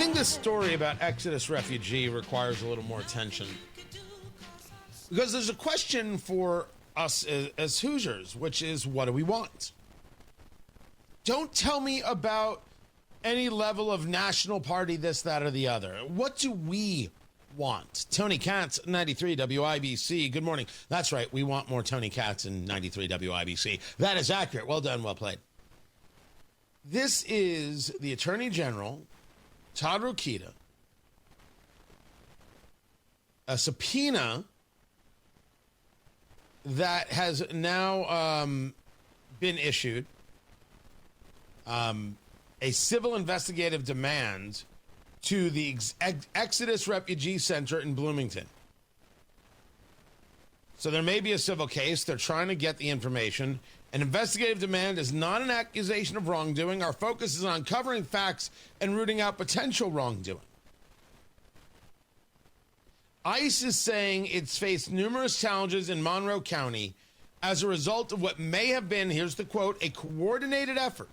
think this story about Exodus refugee requires a little more attention because there's a question for us as Hoosiers, which is, what do we want? Don't tell me about any level of national party, this, that, or the other. What do we want? Tony Katz, 93 WIBC. Good morning. That's right. We want more Tony Katz in 93 WIBC. That is accurate. Well done. Well played. This is the Attorney General, Todd Rokita, a subpoena that has now been issued, a civil investigative demand to the Exodus Refugee Center in Bloomington. So there may be a civil case. They're trying to get the information. An investigative demand is not an accusation of wrongdoing. Our focus is on uncovering facts and rooting out potential wrongdoing. ICE is saying it's faced numerous challenges in Monroe County as a result of what may have been, here's the quote, a coordinated effort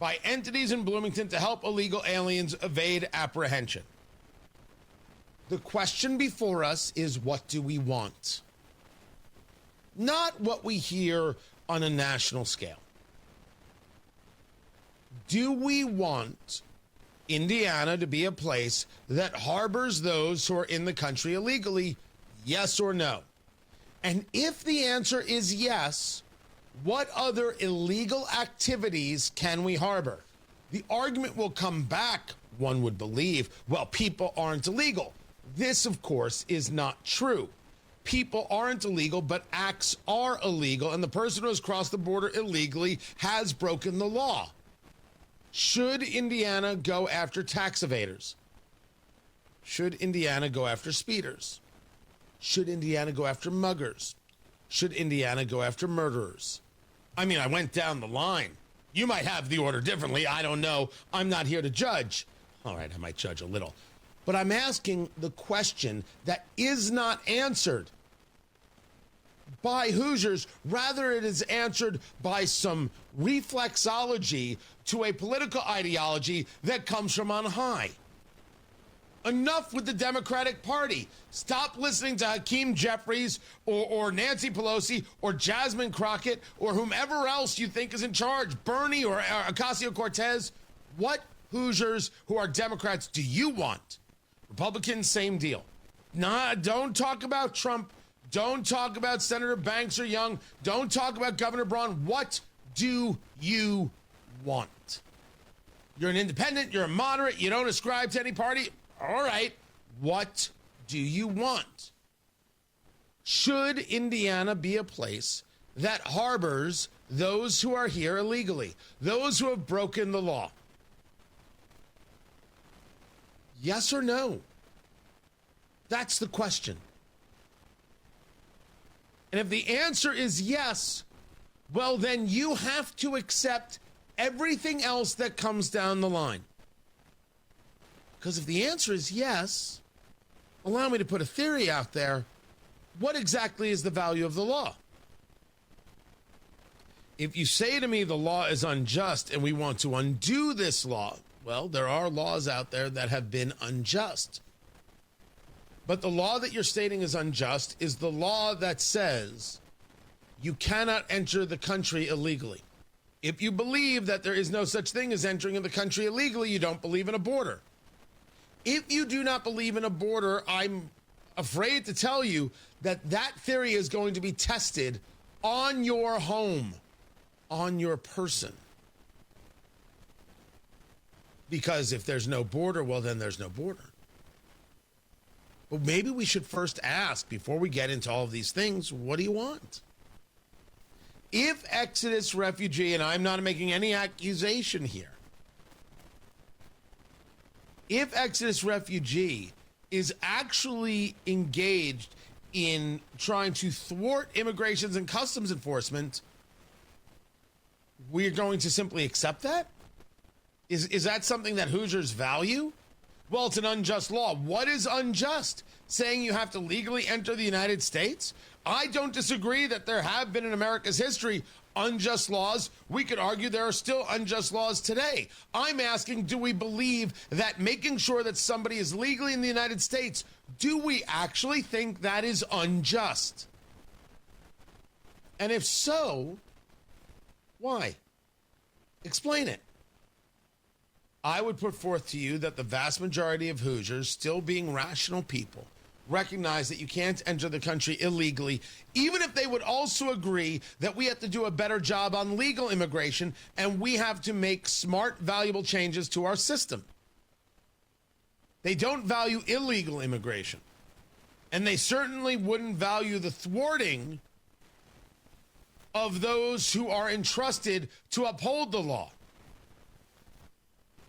by entities in Bloomington to help illegal aliens evade apprehension. The question before us is, what do we want? Not what we hear on a national scale. Do we want Indiana to be a place that harbors those who are in the country illegally? Yes or no? And if the answer is yes, what other illegal activities can we harbor? The argument will come back, one would believe, well, people aren't illegal. This, of course, is not true. People aren't illegal, but acts are illegal, and the person who has crossed the border illegally has broken the law. Should Indiana go after tax evaders? Should Indiana go after speeders? Should Indiana go after muggers? Should Indiana go after murderers? I mean, I went down the line. You might have the order differently. I don't know. I'm not here to judge. All right, I might judge a little. But I'm asking the question that is not answered by Hoosiers. Rather, it is answered by some reflexology to a political ideology that comes from on high. Enough with the Democratic Party. Stop listening to Hakeem Jeffries or Nancy Pelosi or Jasmine Crockett or whomever else you think is in charge, Bernie or Ocasio-Cortez. What Hoosiers who are Democrats do you want? Republicans, same deal. Nah, don't talk about Trump. Don't talk about Senator Banks or Young. Don't talk about Governor Braun. What do you want? You're an independent. You're a moderate. You don't ascribe to any party. All right. What do you want? Should Indiana be a place that harbors those who are here illegally, those who have broken the law? Yes or no? That's the question. And if the answer is yes, well, then you have to accept everything else that comes down the line. Because if the answer is yes, allow me to put a theory out there. What exactly is the value of the law? If you say to me the law is unjust and we want to undo this law, well, there are laws out there that have been unjust. But the law that you're stating is unjust is the law that says you cannot enter the country illegally. If you believe that there is no such thing as entering in the country illegally, you don't believe in a border. If you do not believe in a border, I'm afraid to tell you that that theory is going to be tested on your home, on your person. Because if there's no border, well, then there's no border. But maybe we should first ask, before we get into all of these things, what do you want? If Exodus refugee, and I'm not making any accusation here, if Exodus refugee is actually engaged in trying to thwart immigrations and customs enforcement, we're going to simply accept that? Is that something that Hoosiers value? Well, it's an unjust law. What is unjust? Saying you have to legally enter the United States? I don't disagree that there have been in America's history unjust laws. We could argue there are still unjust laws today. I'm asking, do we believe that making sure that somebody is legally in the United States, do we actually think that is unjust? And if so, why? Explain it. I would put forth to you that the vast majority of Hoosiers, still being rational people, recognize that you can't enter the country illegally, even if they would also agree that we have to do a better job on legal immigration and we have to make smart, valuable changes to our system. They don't value illegal immigration, and they certainly wouldn't value the thwarting of those who are entrusted to uphold the law.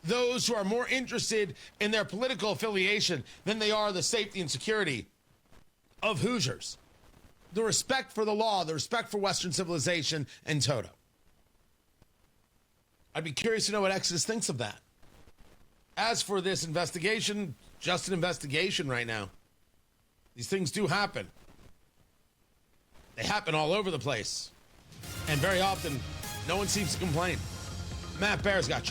Those who are more interested in their political affiliation than they are the safety and security of Hoosiers. The respect for the law, the respect for Western civilization, and Toto. I'd be curious to know what Exodus thinks of that. As for this investigation, just an investigation right now. These things do happen. They happen all over the place. And very often, no one seems to complain. Matt Bear's got